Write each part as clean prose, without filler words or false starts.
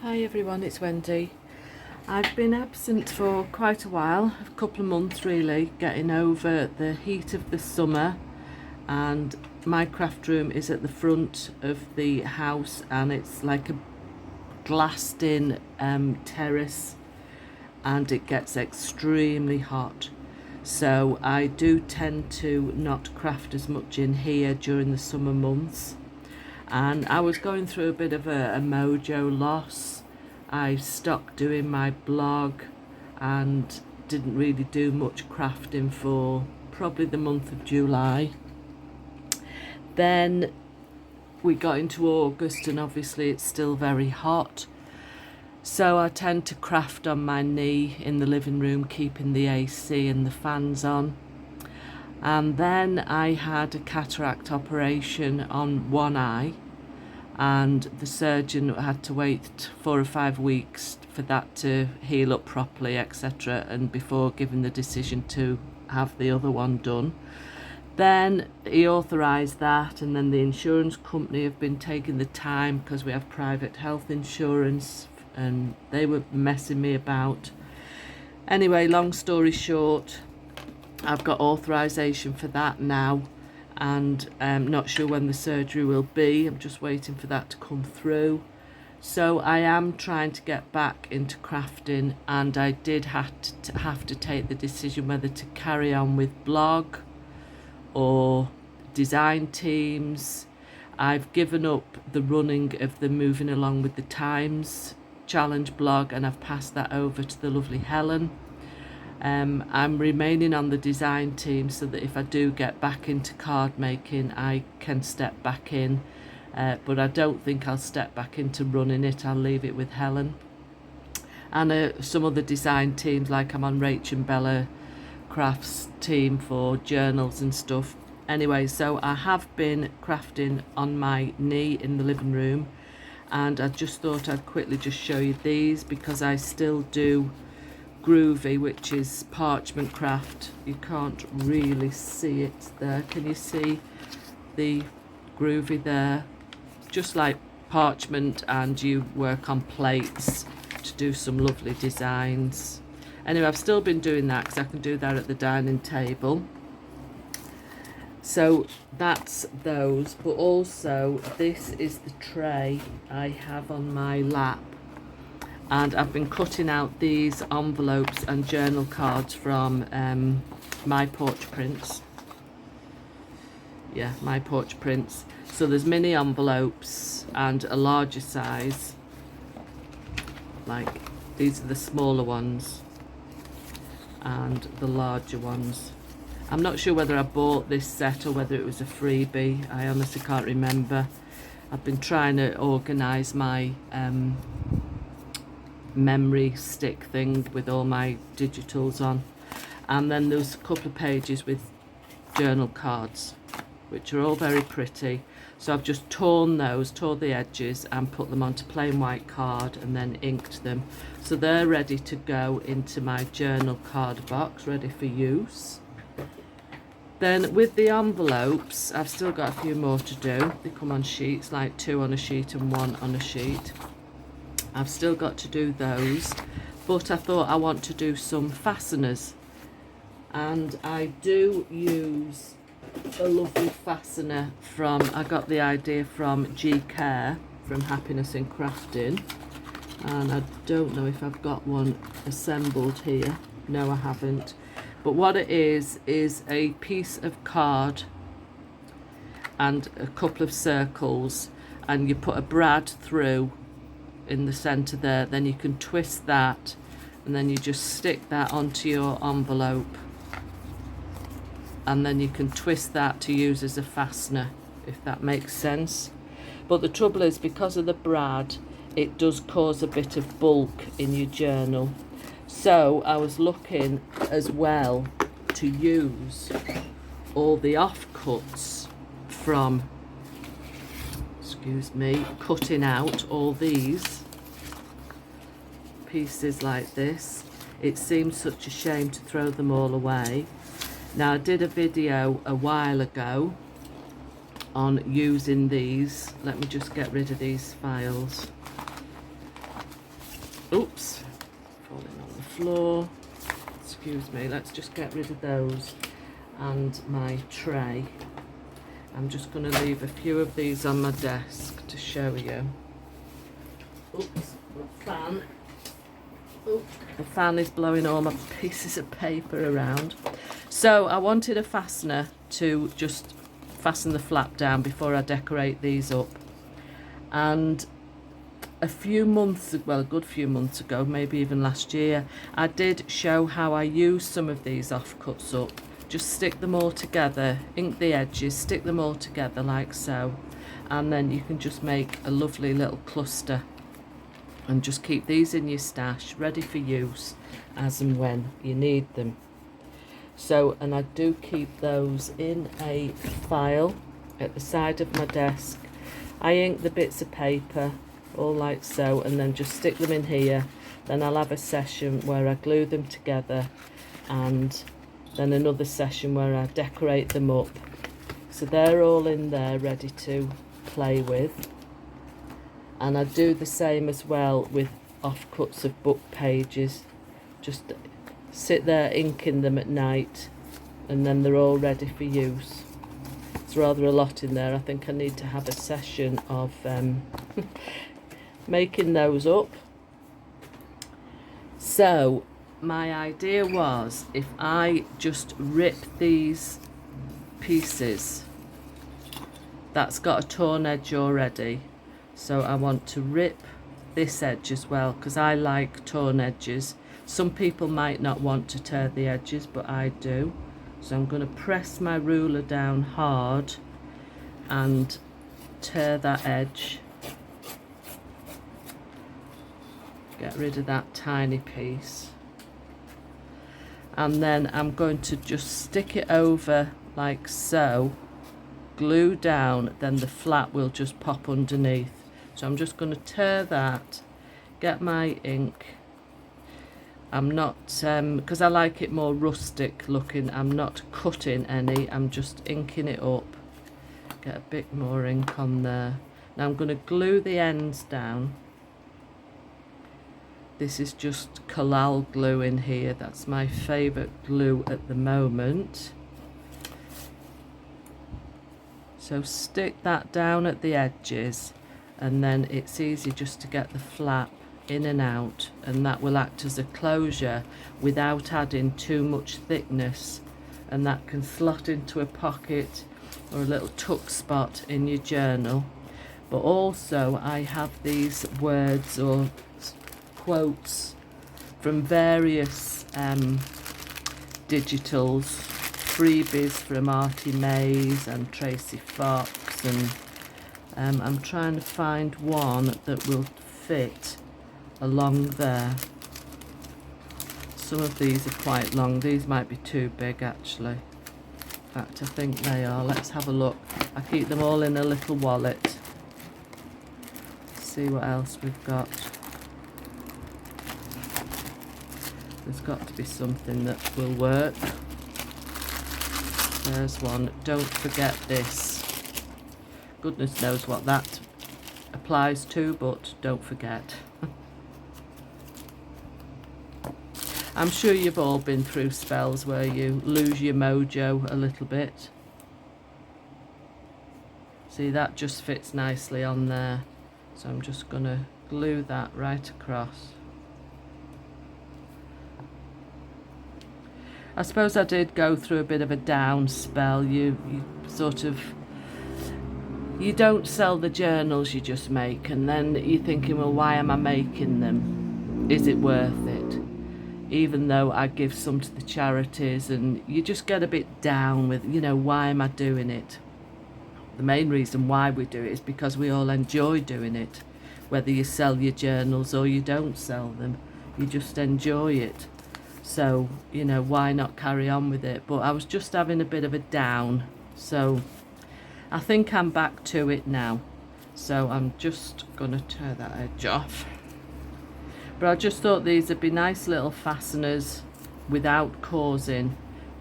Hi everyone, it's Wendy. I've been absent for quite a while, a couple of months really, getting over the heat of the summer, and my craft room is at the front of the house and it's like a glassed in terrace, and it gets extremely hot. So I do tend to not craft as much in here during the summer months. And I was going through a bit of a mojo loss. I stopped doing my blog and didn't really do much crafting for probably the month of July. Then we got into August and obviously it's still very hot. So I tend to craft on my knee in the living room, keeping the AC and the fans on. And then I had a cataract operation on one eye, and the surgeon had to wait 4 or 5 weeks for that to heal up properly, etc., and before giving the decision to have the other one done. Then he authorised that, and then the insurance company have been taking the time because we have private health insurance, and they were messing me about. Anyway, long story short, I've got authorisation for that now, and I'm not sure when the surgery will be. I'm just waiting for that to come through. So I am trying to get back into crafting, and I did have to take the decision whether to carry on with blog or design teams. I've given up the running of the Moving Along with the Times challenge blog, and I've passed that over to the lovely Helen. I'm remaining on the design team so that if I do get back into card making, I can step back in, but I don't think I'll step back into running it. I'll leave it with Helen. And some other design teams, like I'm on Rach and Bella Crafts team for journals and stuff. Anyway, so I have been crafting on my knee in the living room, and I just thought I'd quickly just show you these because I still do groovy, which is parchment craft. You can't really see it there. Can you see the groovy there? Just like parchment, and you work on plates to do some lovely designs. Anyway, I've still been doing that because I can do that at the dining table. So that's those, but also this is the tray I have on my lap, and I've been cutting out these envelopes and journal cards from My Porch Prints. Yeah, My Porch Prints. So there's mini envelopes and a larger size. Like, these are the smaller ones and the larger ones. I'm not sure whether I bought this set or whether it was a freebie. I honestly can't remember. I've been trying to organise my memory stick thing with all my digitals on, and then there's a couple of pages with journal cards which are all very pretty. So I've just torn the edges and put them onto plain white card and then inked them, so they're ready to go into my journal card box, ready for use. Then with the envelopes, I've still got a few more to do. They come on sheets, like 2 on a sheet and 1 on a sheet. I've still got to do those, but I thought I want to do some fasteners, and I do use a lovely fastener from, I got the idea from G Care, from Happiness in Crafting, and I don't know if I've got one assembled here. No, I haven't. But what it is a piece of card and a couple of circles, and you put a brad through in the center there, then you can twist that, and then you just stick that onto your envelope, and then you can twist that to use as a fastener, if that makes sense. But the trouble is, because of the brad, it does cause a bit of bulk in your journal. So I was looking as well to use all the offcuts from, excuse me, cutting out all these pieces like this. It seems such a shame to throw them all away. Now, I did a video a while ago on using these. Let me just get rid of these files. Oops, falling on the floor. Excuse me, let's just get rid of those and my tray. I'm just going to leave a few of these on my desk to show you. Oops, my fan. Oops, the fan is blowing all my pieces of paper around. So I wanted a fastener to just fasten the flap down before I decorate these up. And a few months, well, a good few months ago, maybe even last year, I did show how I use some of these offcuts up. Just stick them all together, ink the edges, stick them all together like so, and then you can just make a lovely little cluster and just keep these in your stash ready for use as and when you need them. So, and I do keep those in a file at the side of my desk. I ink the bits of paper all like so, and then just stick them in here. Then I'll have a session where I glue them together, and then another session where I decorate them up. So they're all in there ready to play with. And I do the same as well with offcuts of book pages. Just sit there inking them at night, and then they're all ready for use. It's rather a lot in there. I think I need to have a session of making those up. So my idea was, if I just rip these pieces, that's got a torn edge already, so I want to rip this edge as well, because I like torn edges. Some people might not want to tear the edges, but I do. So I'm going to press my ruler down hard and tear that edge. Get rid of that tiny piece. And then I'm going to just stick it over like so, glue down, then the flap will just pop underneath. So I'm just going to tear that, get my ink. I'm not, because I like it more rustic looking, I'm not cutting any, I'm just inking it up. Get a bit more ink on there. Now I'm going to glue the ends down. This is just Collal glue in here, that's my favourite glue at the moment. So stick that down at the edges, and then it's easy just to get the flap in and out, and that will act as a closure without adding too much thickness, and that can slot into a pocket or a little tuck spot in your journal. But also I have these words or quotes from various digitals, freebies from Artie Mays and Tracy Fox, and I'm trying to find one that will fit along there. Some of these are quite long, these might be too big actually. In fact, I think they are. Let's have a look. I keep them all in a little wallet. See what else we've got. There's got to be something that will work. There's one. Don't forget this. Goodness knows what that applies to, but don't forget. I'm sure you've all been through spells where you lose your mojo a little bit. See, that just fits nicely on there. So I'm just going to glue that right across. I suppose I did go through a bit of a down spell. You sort of, you don't sell the journals, you just make, and then you're thinking, well, why am I making them? Is it worth it? Even though I give some to the charities, and you just get a bit down with, you know, why am I doing it? The main reason why we do it is because we all enjoy doing it. Whether you sell your journals or you don't sell them, you just enjoy it. So, you know, why not carry on with it? But I was just having a bit of a down, so I think I'm back to it now. So I'm just going to tear that edge off. But I just thought these would be nice little fasteners without causing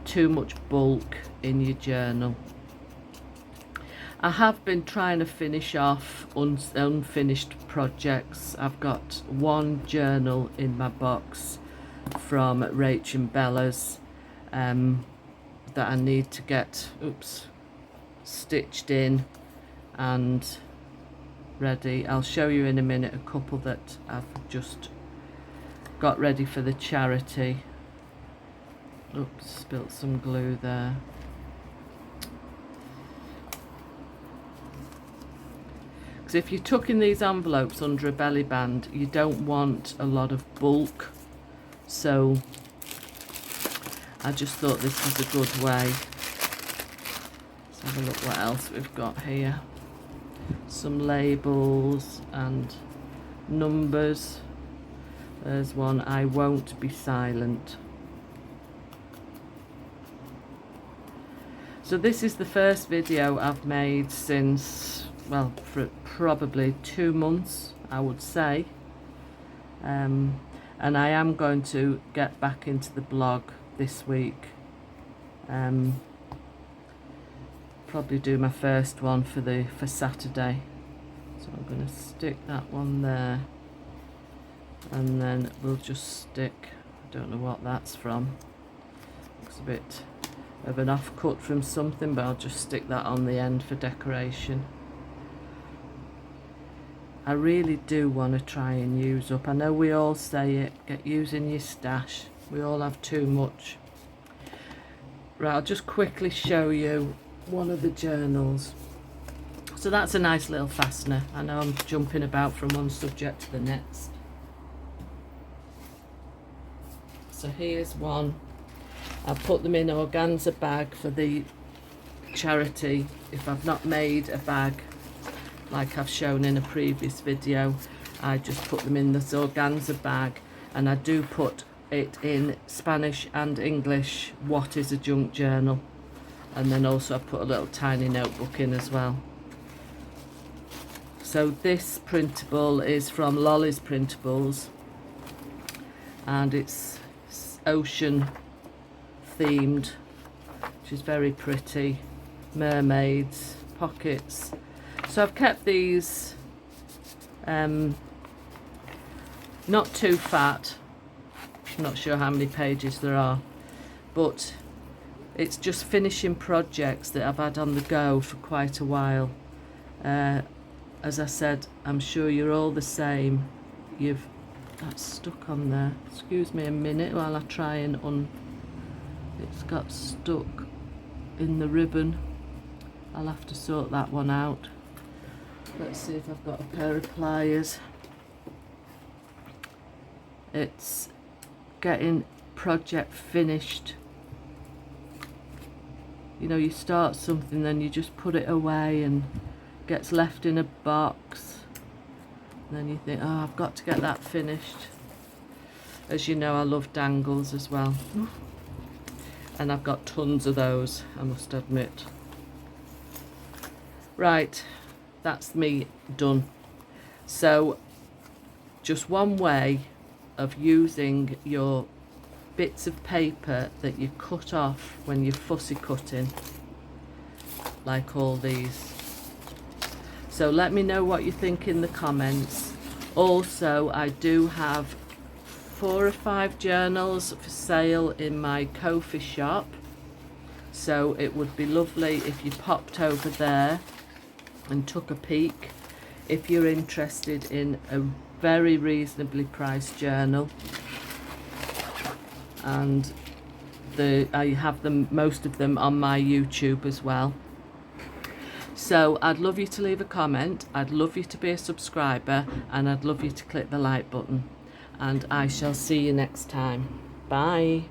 too much bulk in your journal. I have been trying to finish off unfinished projects. I've got one journal in my box from Rach and Bella's that I need to get stitched in and ready. I'll show you in a minute a couple that I've just got ready for the charity. Oops, spilt some glue there. Because if you're tucking these envelopes under a belly band, you don't want a lot of bulk. So I just thought this was a good way. Let's have a look what else we've got here. Some labels and numbers. There's one, I won't be silent. So this is the first video I've made since, well, for probably 2 months, I would say. And I am going to get back into the blog this week. Probably do my first one for Saturday. So I'm going to stick that one there. And then we'll just stick, I don't know what that's from. Looks a bit of an off-cut from something, but I'll just stick that on the end for decoration. I really do want to try and use up. I know we all say it, get using your stash. We all have too much. Right, I'll just quickly show you one of the journals. So that's a nice little fastener. I know I'm jumping about from one subject to the next. So here's one. I put them in organza bag for the charity. If I've not made a bag like I've shown in a previous video, I just put them in this organza bag, and I do put it in Spanish and English, what is a junk journal, and then also I put a little tiny notebook in as well. So this printable is from Lolly's Printables, and it's ocean themed, which is very pretty. Mermaids, pockets. So I've kept these not too fat. I'm not sure how many pages there are, but it's just finishing projects that I've had on the go for quite a while. As I said, I'm sure you're all the same. That's stuck on there. Excuse me a minute while I try and it's got stuck in the ribbon. I'll have to sort that one out. Let's see if I've got a pair of pliers. It's getting project finished. You know, you start something, then you just put it away and gets left in a box. And then you think, oh, I've got to get that finished. As you know, I love dangles as well. And I've got tons of those, I must admit. Right, that's me done. So, just one way of using your bits of paper that you cut off when you're fussy cutting, like all these. So let me know what you think in the comments. Also, I do have 4 or 5 journals for sale in my Ko-fi shop, so it would be lovely if you popped over there and took a peek if you're interested in a very reasonably priced journal. And I have them, most of them, on my YouTube as well. So I'd love you to leave a comment, I'd love you to be a subscriber, and I'd love you to click the like button. And I shall see you next time. Bye.